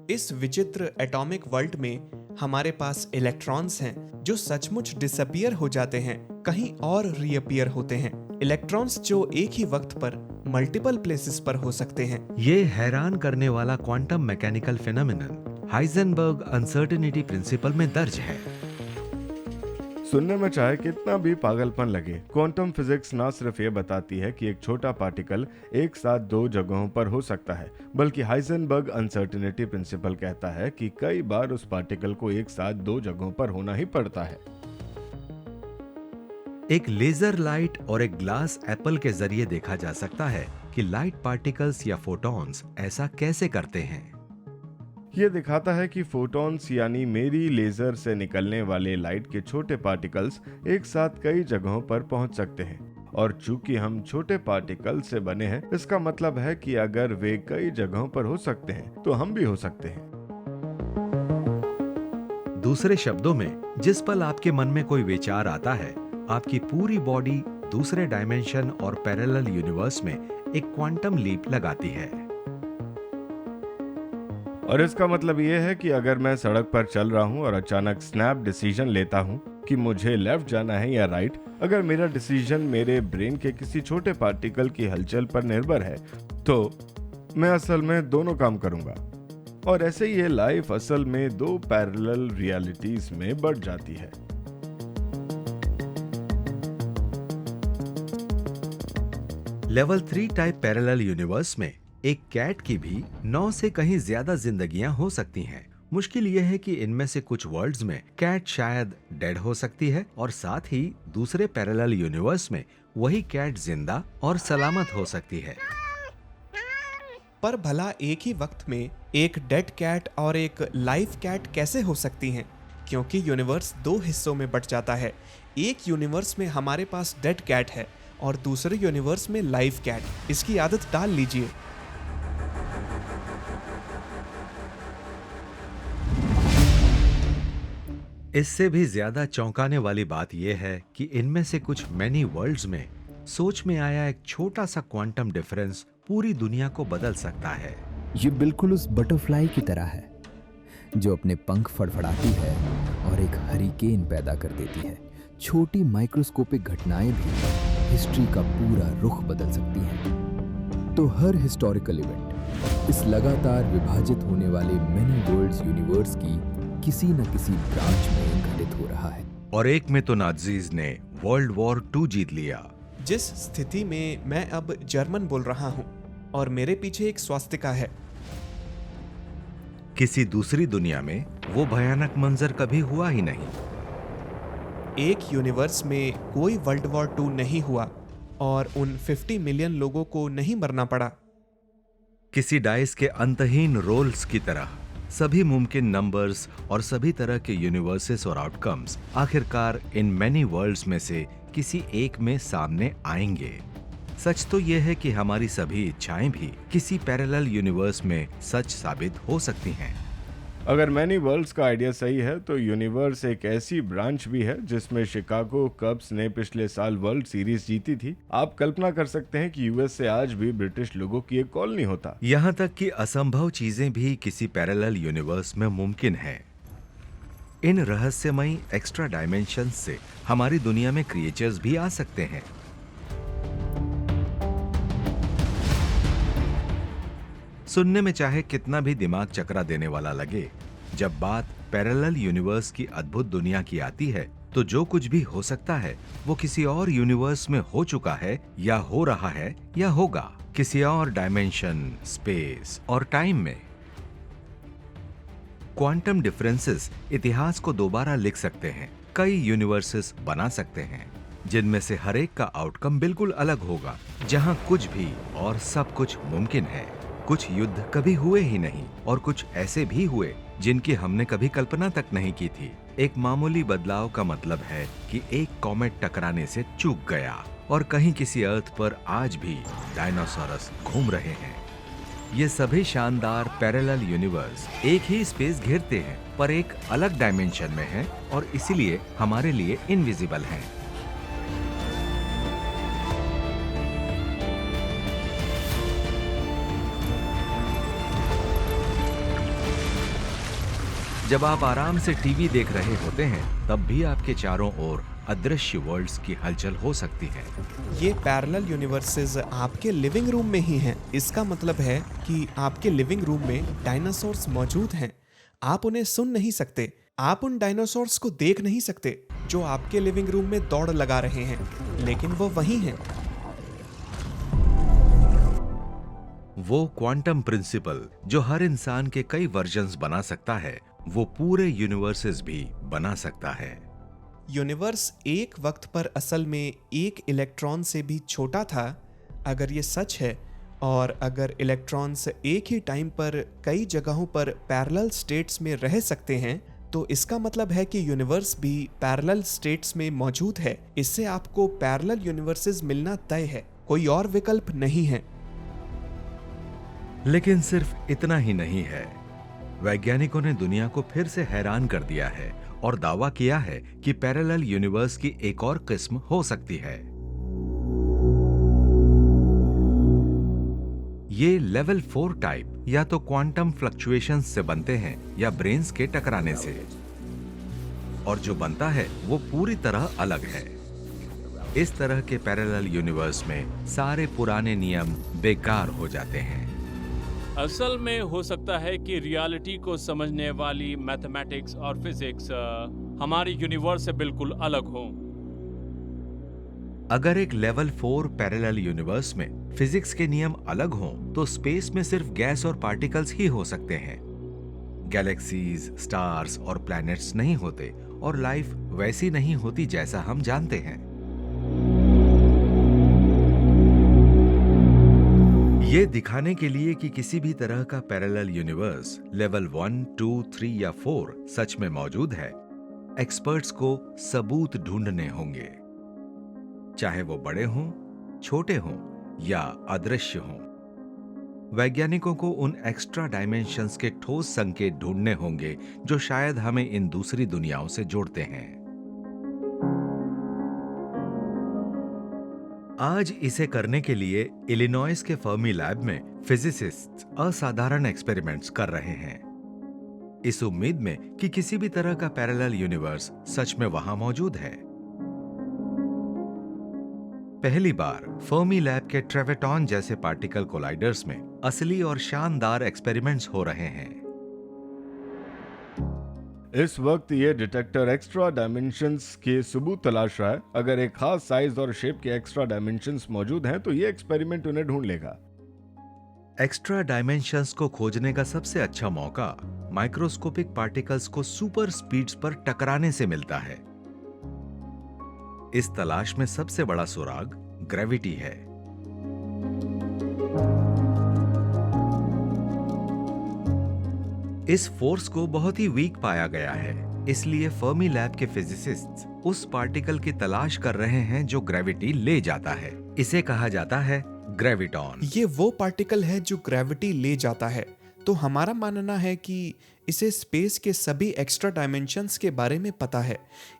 [SPEAKER 4] इस विचित्र एटॉमिक वर्ल्ड में हमारे पास इलेक्ट्रॉन्स हैं जो सचमुच डिसअपियर हो जाते हैं, कहीं और रीअपियर होते हैं। इलेक्ट्रॉन्स जो एक ही वक्त पर मल्टीपल प्लेसेस पर हो सकते हैं।
[SPEAKER 1] ये हैरान करने वाला quantum mechanical phenomenon Heisenberg uncertainty principle में दर्ज है।
[SPEAKER 2] सुनने में चाहे कितना भी पागलपन लगे, क्वांटम फिजिक्स ना सिर्फ ये बताती है कि एक छोटा पार्टिकल एक साथ दो जगहों पर हो सकता है, बल्कि हाइजेनबर्ग अनसर्टेनिटी प्रिंसिपल कहता है कि कई बार उस पार्टिकल को एक साथ दो जगहों पर होना ही पड़ता है।
[SPEAKER 1] एक लेजर लाइट और एक ग्लास एप्पल के जरिए देखा जा सकता है कि लाइट पार्टिकल्स या फोटॉन्स ऐसा कैसे करते हैं।
[SPEAKER 2] ये दिखाता है कि फोटॉन्स यानी मेरी लेजर से निकलने वाले लाइट के छोटे पार्टिकल्स एक साथ कई जगहों पर पहुंच सकते हैं। और चूंकि हम छोटे पार्टिकल से बने हैं, इसका मतलब है कि अगर वे कई जगहों पर हो सकते हैं तो हम भी हो सकते हैं।
[SPEAKER 1] दूसरे शब्दों में, जिस पल आपके मन में कोई विचार आता है, आपकी पूरी बॉडी दूसरे डायमेंशन और पैरेलल यूनिवर्स में एक क्वांटम लीप लगाती है।
[SPEAKER 2] और इसका मतलब ये है कि अगर मैं सड़क पर चल रहा हूँ और अचानक स्नैप डिसीजन लेता हूँ कि मुझे लेफ्ट जाना है या राइट, अगर मेरा डिसीजन मेरे ब्रेन के किसी छोटे पार्टिकल की हलचल पर निर्भर है, तो मैं असल में दोनों काम करूंगा। और ऐसे ही ये लाइफ असल में दो पैरेलल रियलिटीज में बढ़ जाती है।
[SPEAKER 1] लेवल 3 टाइप पैरेलल यूनिवर्स में एक कैट की भी 9 से कहीं ज्यादा जिंदगियां हो सकती हैं। मुश्किल यह है कि इनमें से कुछ वर्ल्ड्स में कैट शायद डेड हो सकती है और साथ ही दूसरे पैरेलल यूनिवर्स में वही कैट जिंदा और सलामत हो सकती है।
[SPEAKER 4] पर भला एक ही वक्त में एक डेड कैट और एक लाइव कैट कैसे हो सकती हैं? क्योंकि यूनिवर्स दो हिस्सों में बट जाता है। एक यूनिवर्स में हमारे पास डेड कैट है और दूसरे यूनिवर्स में लाइव कैट। इसकी आदत डाल लीजिए।
[SPEAKER 1] इससे भी ज्यादा चौंकाने वाली बात यह है कि इनमें से कुछ मैनी वर्ल्ड्स में सोच में आया एक छोटा सा क्वांटम डिफरेंस पूरी दुनिया को बदल सकता है।
[SPEAKER 5] ये बिल्कुल उस बटरफ्लाई की तरह है जो अपने पंख फड़फड़ाती है और एक हरिकेन पैदा कर देती है। छोटी माइक्रोस्कोपिक घटनाएं भी हिस्ट्री का पूरा रुख बदल सकती हैं। तो हर हिस्टोरिकल इवेंट इस लगातार विभाजित होने वाले मेनी वर्ल्ड्स यूनिवर्स की किसी न किसी ब्रांच में घटित हो रहा है।
[SPEAKER 1] और एक में तो नाज़ीज ने वर्ल्ड वॉर 2 जीत लिया।
[SPEAKER 4] जिस स्थिति में मैं अब जर्मन बोल रहा हूँ और मेरे पीछे एक स्वास्तिका है,
[SPEAKER 1] किसी दूसरी दुनिया में वो भयानक मंजर कभी हुआ ही नहीं।
[SPEAKER 4] एक यूनिवर्स में कोई वर्ल्ड वॉर 2 नहीं हुआ और उन 50 मिलियन लोगों को नहीं मरना पड़ा।
[SPEAKER 1] किसी डाइस के अंतहीन रोल्स की तरह सभी मुमकिन नंबर्स और सभी तरह के यूनिवर्सेस और आउटकम्स आखिरकार इन मैनी वर्ल्ड्स में से किसी एक में सामने आएंगे। सच तो यह है कि हमारी सभी इच्छाएं भी किसी पैरेलल यूनिवर्स में सच साबित हो सकती हैं।
[SPEAKER 2] अगर मैनी वर्ल्ड्स का आइडिया सही है तो यूनिवर्स एक ऐसी ब्रांच भी है जिसमें शिकागो कब्स ने पिछले साल वर्ल्ड सीरीज जीती थी। आप कल्पना कर सकते हैं कि यूएस से आज भी ब्रिटिश लोगों की एक कॉलोनी होता।
[SPEAKER 1] यहाँ तक कि असंभव चीजें भी किसी पैरेलल यूनिवर्स में मुमकिन है। इन रहस्यमयी एक्स्ट्रा डायमेंशन से हमारी दुनिया में क्रिएचर्स भी आ सकते हैं। सुनने में चाहे कितना भी दिमाग चकरा देने वाला लगे, जब बात पैरेलल यूनिवर्स की अद्भुत दुनिया की आती है तो जो कुछ भी हो सकता है वो किसी और यूनिवर्स में हो चुका है या हो रहा है या होगा, किसी और डायमेंशन, स्पेस और टाइम में। क्वांटम डिफरेंसेस इतिहास को दोबारा लिख सकते हैं, कई यूनिवर्सेस बना सकते हैं जिनमें से हर एक का आउटकम बिल्कुल अलग होगा, जहां कुछ भी और सब कुछ मुमकिन है। कुछ युद्ध कभी हुए ही नहीं और कुछ ऐसे भी हुए जिनकी हमने कभी कल्पना तक नहीं की थी। एक मामूली बदलाव का मतलब है कि एक कॉमेट टकराने से चूक गया और कहीं किसी अर्थ पर आज भी डायनासोरस घूम रहे हैं। ये सभी शानदार पैरेलल यूनिवर्स एक ही स्पेस घेरते हैं पर एक अलग डायमेंशन में हैं और इसीलिए हमारे लिए इनविजिबल हैं। जब आप आराम से टीवी देख रहे होते हैं तब भी आपके चारों ओर अदृश्य वर्ल्ड्स की हलचल हो सकती है।
[SPEAKER 4] ये पैरेलल यूनिवर्सेस आपके लिविंग रूम में ही हैं। इसका मतलब है कि आपके लिविंग रूम में डायनासोर्स मौजूद हैं। आप उन्हें सुन नहीं सकते, आप उन डायनासोर्स को देख नहीं सकते जो आपके लिविंग रूम में दौड़ लगा रहे हैं, लेकिन वो वहीं हैं।
[SPEAKER 1] वो क्वांटम प्रिंसिपल जो हर इंसान के कई वर्जन्स बना सकता है, वो पूरे यूनिवर्सेस भी बना सकता है।
[SPEAKER 4] यूनिवर्स एक वक्त पर असल में एक इलेक्ट्रॉन से भी छोटा था। अगर ये सच है और अगर इलेक्ट्रॉन्स एक ही टाइम पर कई जगहों पर पैरेलल स्टेट्स में रह सकते हैं तो इसका मतलब है कि यूनिवर्स भी पैरेलल स्टेट्स में मौजूद है। इससे आपको पैरेलल यूनिवर्सेस मिलना तय है, कोई और विकल्प नहीं है।
[SPEAKER 1] लेकिन सिर्फ इतना ही नहीं है, वैज्ञानिकों ने दुनिया को फिर से हैरान कर दिया है और दावा किया है कि पैरेलल यूनिवर्स की एक और किस्म हो सकती है। ये लेवल 4 टाइप या तो क्वांटम फ्लक्चुएशंस से बनते हैं या ब्रेन्स के टकराने से, और जो बनता है वो पूरी तरह अलग है। इस तरह के पैरेलल यूनिवर्स में सारे पुराने नियम बेकार हो जाते हैं।
[SPEAKER 3] असल में हो सकता है कि रियलिटी को समझने वाली मैथमेटिक्स और फिजिक्स हमारी यूनिवर्स से बिल्कुल अलग हो।
[SPEAKER 1] अगर एक लेवल 4 पैरेलल यूनिवर्स में फिजिक्स के नियम अलग हों तो स्पेस में सिर्फ गैस और पार्टिकल्स ही हो सकते हैं। गैलेक्सीज, स्टार्स और प्लैनेट्स नहीं होते और लाइफ वैसी नहीं होती जैसा हम जानते हैं। ये दिखाने के लिए कि किसी भी तरह का पैरेलल यूनिवर्स लेवल 1, 2, 3 या 4 सच में मौजूद है, एक्सपर्ट्स को सबूत ढूंढने होंगे, चाहे वो बड़े हों, छोटे हों या अदृश्य हों। वैज्ञानिकों को उन एक्स्ट्रा डायमेंशंस के ठोस संकेत ढूंढने होंगे जो शायद हमें इन दूसरी दुनियाओं से जोड़ते हैं। आज इसे करने के लिए इलिनॉइस के फर्मी लैब में फिजिसिस्ट्स असाधारण एक्सपेरिमेंट्स कर रहे हैं, इस उम्मीद में कि किसी भी तरह का पैरेलल यूनिवर्स सच में वहां मौजूद है। पहली बार फर्मी लैब के ट्रेवेटॉन जैसे पार्टिकल कोलाइडर्स में असली और शानदार एक्सपेरिमेंट्स हो रहे हैं।
[SPEAKER 2] इस वक्त ये डिटेक्टर एक्स्ट्रा डायमेंशंस के सबूत तलाश रहा है। अगर एक खास साइज और शेप के एक्स्ट्रा डायमेंशंस मौजूद हैं तो ये एक्सपेरिमेंट उन्हें ढूंढ लेगा।
[SPEAKER 1] एक्स्ट्रा डायमेंशंस को खोजने का सबसे अच्छा मौका माइक्रोस्कोपिक पार्टिकल्स को सुपर स्पीड्स पर टकराने से मिलता है। इस तलाश में सबसे बड़ा सुराग ग्रेविटी है। इस फोर्स को बहुत ही वीक पाया गया है, इसलिए फर्मी लैब के फिजिसिस्ट्स उस पार्टिकल की तलाश कर रहे हैं जो ग्रेविटी ले जाता है। इसे कहा जाता है ग्रेविटॉन।
[SPEAKER 4] ये वो पार्टिकल है जो ग्रेविटी ले जाता है। तो हमारा मानना है कि इसे स्पेस के सभी एक्स्ट्रा डायमेंशंस के बारे में पता है,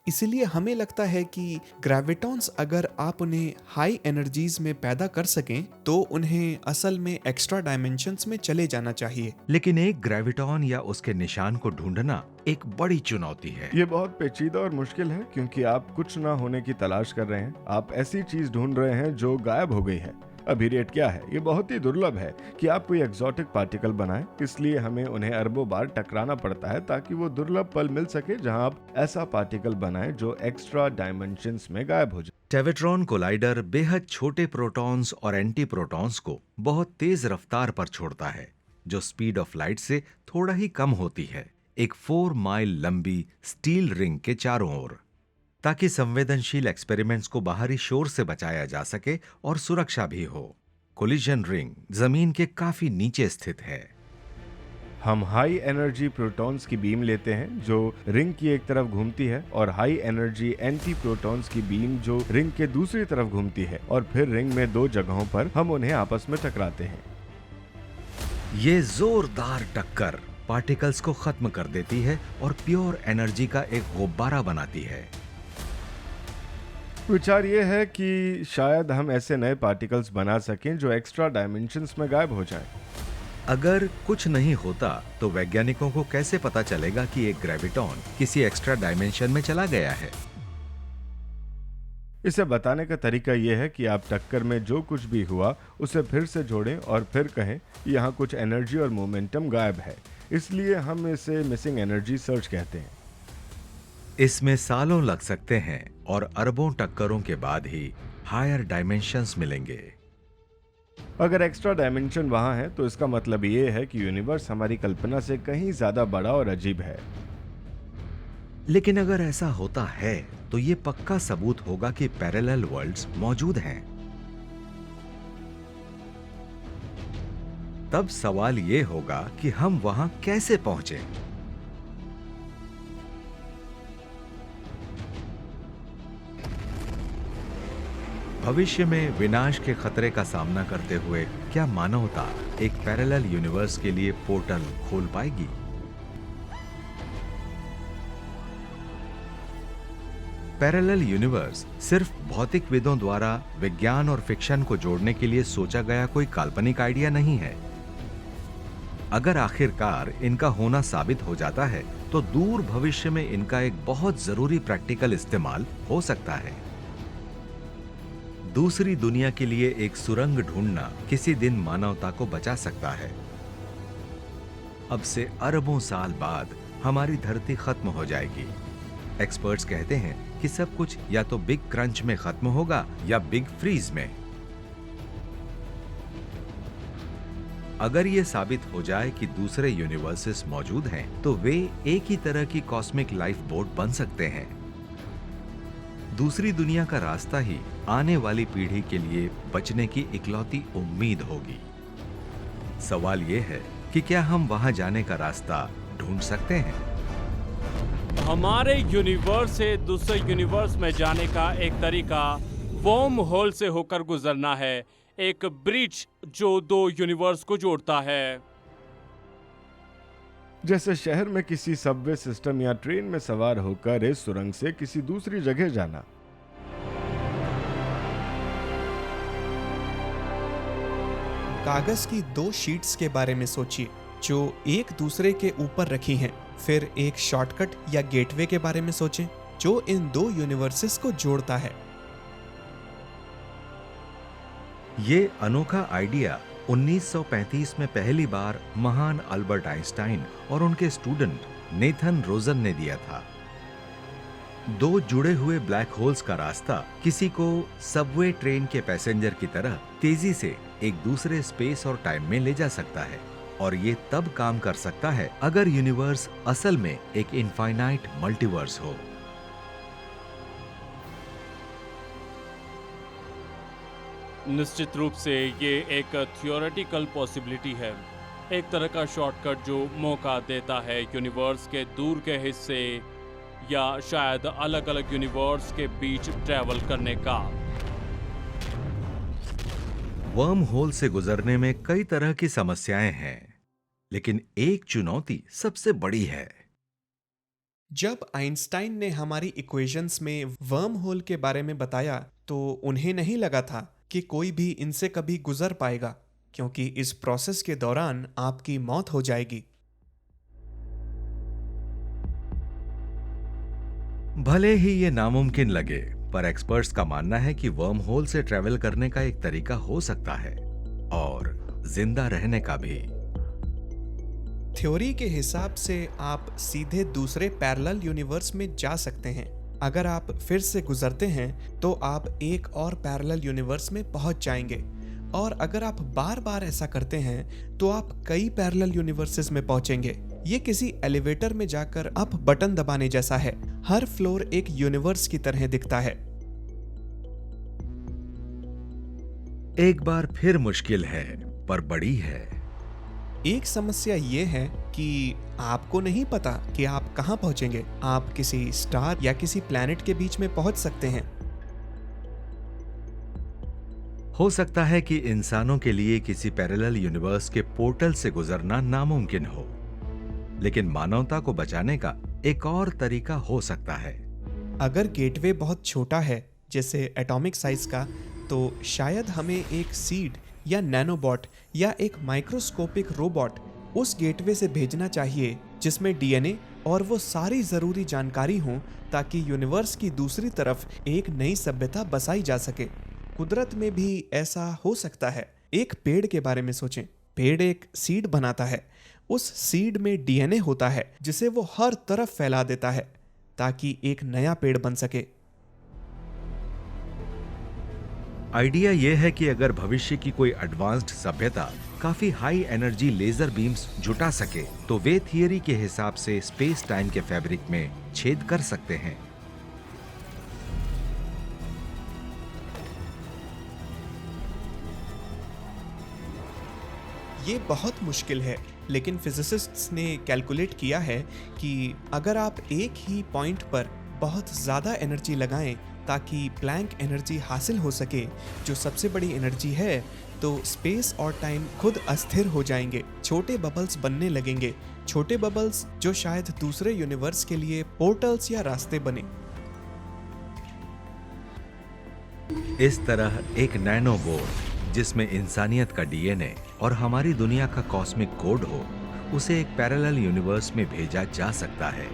[SPEAKER 4] इसलिए हमें लगता है कि ग्रेविटॉन्स अगर आप उन्हें हाई एनर्जीज में पैदा कर सकें तो उन्हें असल में एक्स्ट्रा डायमेंशंस में चले जाना चाहिए।
[SPEAKER 1] लेकिन एक ग्रेविटॉन या उसके निशान को ढूंढना एक बड़ी चुनौती है।
[SPEAKER 2] ये बहुत पेचीदा और मुश्किल है क्योंकि आप कुछ ना होने की तलाश कर रहे हैं। आप ऐसी चीज ढूंढ रहे हैं जो गायब हो गई है। अभी रेट क्या है? ये बहुत ही दुर्लभ है कि आप कोई एक्सोटिक पार्टिकल बनाएं, इसलिए हमें उन्हें अरबों बार टकराना पड़ता है ताकि वो दुर्लभ पल मिल सके जहां आप ऐसा पार्टिकल बनाएं जो एक्स्ट्रा डायमेंशंस में गायब हो जाए।
[SPEAKER 1] टेवेट्रॉन कोलाइडर बेहद छोटे प्रोटॉन्स और एंटी प्रोटॉन्स को बहुत तेज रफ्तार पर छोड़ता है, जो स्पीड ऑफ लाइट से थोड़ा ही कम होती है, एक 4 माइल लंबी स्टील रिंग के चारों ओर, ताकि संवेदनशील एक्सपेरिमेंट्स को बाहरी शोर से बचाया जा सके और सुरक्षा भी हो। कोलिजन रिंग जमीन के काफी नीचे स्थित है।
[SPEAKER 2] हम हाई एनर्जी प्रोटॉन्स की बीम लेते हैं जो रिंग की एक तरफ घूमती है और हाई एनर्जी एंटी प्रोटॉन्स की बीम जो रिंग के दूसरी तरफ घूमती है, और फिर रिंग में 2 जगहों पर हम उन्हें आपस में टकराते हैं।
[SPEAKER 1] ये जोरदार टक्कर पार्टिकल्स को खत्म कर देती है और प्योर एनर्जी का एक गुब्बारा बनाती है।
[SPEAKER 2] विचार ये है कि शायद हम ऐसे नए पार्टिकल्स बना सकें जो एक्स्ट्रा डायमेंशंस में गायब हो जाएं।
[SPEAKER 1] अगर कुछ नहीं होता तो वैज्ञानिकों को कैसे पता चलेगा कि एक ग्रेविटॉन किसी एक्स्ट्रा डायमेंशन में चला गया है?
[SPEAKER 2] इसे बताने का तरीका यह है कि आप टक्कर में जो कुछ भी हुआ उसे फिर से जोड़ें और फिर कहें यहाँ कुछ एनर्जी और मोमेंटम गायब है, इसलिए हम इसे मिसिंग एनर्जी सर्च कहते हैं।
[SPEAKER 1] इसमें सालों लग सकते हैं और अरबों टक्करों के बाद ही हायर डायमेंशंस मिलेंगे।
[SPEAKER 2] अगर एक्स्ट्रा डायमेंशन वहां है तो इसका मतलब ये है कि यूनिवर्स हमारी कल्पना से कहीं ज्यादा बड़ा और अजीब है।
[SPEAKER 1] लेकिन अगर ऐसा होता है तो ये पक्का सबूत होगा कि पैरेलल वर्ल्ड्स मौजूद हैं। तब सवाल ये होगा कि हम वहां कैसे पहुंचे। भविष्य में विनाश के खतरे का सामना करते हुए क्या मानवता एक पैरेलल यूनिवर्स के लिए पोर्टल खोल पाएगी? पैरेलल यूनिवर्स सिर्फ भौतिकविदों द्वारा विज्ञान और फिक्शन को जोड़ने के लिए सोचा गया कोई काल्पनिक आइडिया नहीं है। अगर आखिरकार इनका होना साबित हो जाता है तो दूर भविष्य में इनका एक बहुत जरूरी प्रैक्टिकल इस्तेमाल हो सकता है। दूसरी दुनिया के लिए एक सुरंग ढूंढना किसी दिन मानवता को बचा सकता है। अब से अरबों साल बाद हमारी धरती खत्म हो जाएगी। एक्सपर्ट्स कहते हैं कि सब कुछ या तो बिग क्रंच में खत्म होगा या बिग फ्रीज में। अगर यह साबित हो जाए कि दूसरे यूनिवर्सेस मौजूद हैं, तो वे एक ही तरह की कॉस्मिक लाइफ बोट बन सकते हैं। दूसरी दुनिया का रास्ता ही आने वाली पीढ़ी के लिए बचने की इकलौती उम्मीद होगी। सवाल यह है कि क्या हम वहां जाने का रास्ता ढूंढ सकते हैं?
[SPEAKER 3] हमारे यूनिवर्स से दूसरे यूनिवर्स में जाने का एक तरीका वर्म होल से होकर गुजरना है, एक ब्रिज जो 2 यूनिवर्स को जोड़ता है।
[SPEAKER 2] जैसे शहर में किसी सबवे सिस्टम या ट्रेन में सवार होकर इस सुरंग से किसी दूसरी जगह जाना।
[SPEAKER 4] कागज की 2 शीट्स के बारे में सोचिए जो एक दूसरे के ऊपर रखी हैं। फिर एक शॉर्टकट या गेटवे के बारे में सोचें जो इन 2 यूनिवर्सेस को जोड़ता है।
[SPEAKER 1] ये अनोखा आइडिया 1935 में पहली बार महान अल्बर्ट आइंस्टाइन और उनके स्टूडेंट नेथन रोजन ने दिया था। दो जुड़े हुए ब्लैक होल्स का रास्ता किसी को सबवे ट्रेन के पैसेंजर की तरह तेजी से एक दूसरे स्पेस और टाइम में ले जा सकता है, और ये तब काम कर सकता है अगर यूनिवर्स असल में एक इनफाइनाइट मल्टीवर्स हो।
[SPEAKER 3] निश्चित रूप से ये एक थियोरेटिकल पॉसिबिलिटी है, एक तरह का शॉर्टकट जो मौका देता है यूनिवर्स के दूर के हिस्से या शायद अलग अलग यूनिवर्स के बीच ट्रैवल करने का।
[SPEAKER 1] वर्म होल से गुजरने में कई तरह की समस्याएं हैं, लेकिन एक चुनौती सबसे बड़ी है।
[SPEAKER 4] जब आइंस्टाइन ने हमारी इक्वेशंस में वर्म होल के बारे में बताया तो उन्हें नहीं लगा था कि कोई भी इनसे कभी गुजर पाएगा, क्योंकि इस प्रोसेस के दौरान आपकी मौत हो जाएगी।
[SPEAKER 1] भले ही ये नामुमकिन लगे, पर एक्सपर्ट्स का मानना है कि वर्म होल से ट्रैवल करने का एक तरीका हो सकता है, और जिंदा रहने का भी।
[SPEAKER 4] थ्योरी के हिसाब से आप सीधे दूसरे पैरेलल यूनिवर्स में जा सकते हैं। अगर आप फिर से गुजरते हैं तो आप एक और पैरेलल यूनिवर्स में पहुंच जाएंगे, और अगर आप बार बार ऐसा करते हैं तो आप कई पैरेलल यूनिवर्सेस में पहुंचेंगे। ये किसी एलिवेटर में जाकर अप बटन दबाने जैसा है। हर फ्लोर एक यूनिवर्स की तरह दिखता है।
[SPEAKER 1] एक बार फिर मुश्किल है, पर बड़ी है।
[SPEAKER 4] एक समस्या ये है कि आपको नहीं पता कि आप कहां पहुंचेंगे। आप किसी स्टार या किसी प्लैनेट के बीच में पहुंच सकते हैं।
[SPEAKER 1] हो सकता है कि इंसानों के लिए किसी पैरेलल यूनिवर्स के पोर्टल से गुजरना नामुमकिन हो, लेकिन मानवता को बचाने का एक और तरीका हो सकता है।
[SPEAKER 4] अगर गेटवे बहुत छोटा है, जैसे एटॉमिक साइज का, तो शायद हमें एक सीड या नैनोबॉट या एक माइक्रोस्कोपिक रोबोट उस गेटवे से भेजना चाहिए जिसमें डीएनए और वो सारी जरूरी जानकारी हो, ताकि यूनिवर्स की दूसरी तरफ एक नई सभ्यता बसाई जा सके। कुदरत में भी ऐसा हो सकता है। एक पेड़ के बारे में सोचें। पेड़ एक सीड बनाता है। उस सीड में डीएनए होता है जिसे वो हर तरफ फैला देता है ताकि एक नया पेड़ बन सके।
[SPEAKER 1] आइडिया यह है कि अगर भविष्य की कोई एडवांस्ड सभ्यता काफी हाई एनर्जी लेजर बीम्स जुटा सके, तो वे थियरी के हिसाब से स्पेस टाइम के फैब्रिक में छेद कर सकते हैं।
[SPEAKER 4] ये बहुत मुश्किल है, लेकिन फिजिसिस्ट्स ने कैलकुलेट किया है कि अगर आप एक ही पॉइंट पर बहुत ज़्यादा एनर्जी लगाएं ताकि प्लैंक एनर्जी हासिल हो सके, जो सबसे बड़ी एनर्जी है, तो स्पेस और टाइम खुद अस्थिर हो जाएंगे। छोटे बबल्स बनने लगेंगे, छोटे बबल्स जो शायद दूसरे यूनिवर्स के लिए पोर्टल्स या रास्ते बने।
[SPEAKER 1] इस तरह एक नैनो बोर्ड जिसमें इंसानियत का डीएनए और हमारी दुनिया का कॉस्मिक कोड हो, उसे एक पैरेलल यूनिवर्स में भेजा जा सकता है।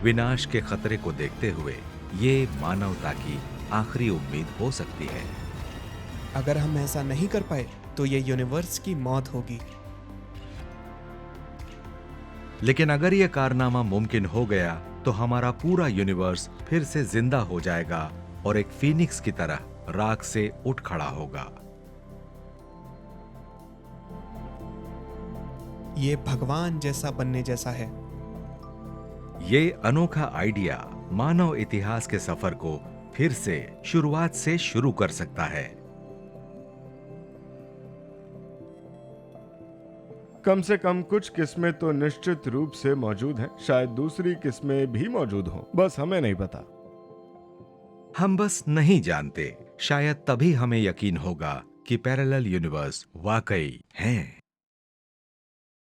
[SPEAKER 1] विनाश के खतरे को देखते हुए ये मानवता की आखिरी उम्मीद हो सकती है।
[SPEAKER 4] अगर हम ऐसा नहीं कर पाए तो ये यूनिवर्स की मौत होगी।
[SPEAKER 1] लेकिन अगर यह कारनामा मुमकिन हो गया तो हमारा पूरा यूनिवर्स फिर से जिंदा हो जाएगा और एक फीनिक्स की तरह राख से उठ खड़ा होगा।
[SPEAKER 4] ये भगवान जैसा बनने जैसा है।
[SPEAKER 1] ये अनोखा आइडिया मानव इतिहास के सफर को फिर से शुरुआत से शुरू कर सकता है।
[SPEAKER 2] कम से कम कुछ किस्में तो निश्चित रूप से मौजूद हैं, शायद दूसरी किस्में भी मौजूद हों, बस हमें नहीं पता।
[SPEAKER 1] हम बस नहीं जानते। शायद तभी हमें यकीन होगा कि पैरेलल यूनिवर्स वाकई हैं।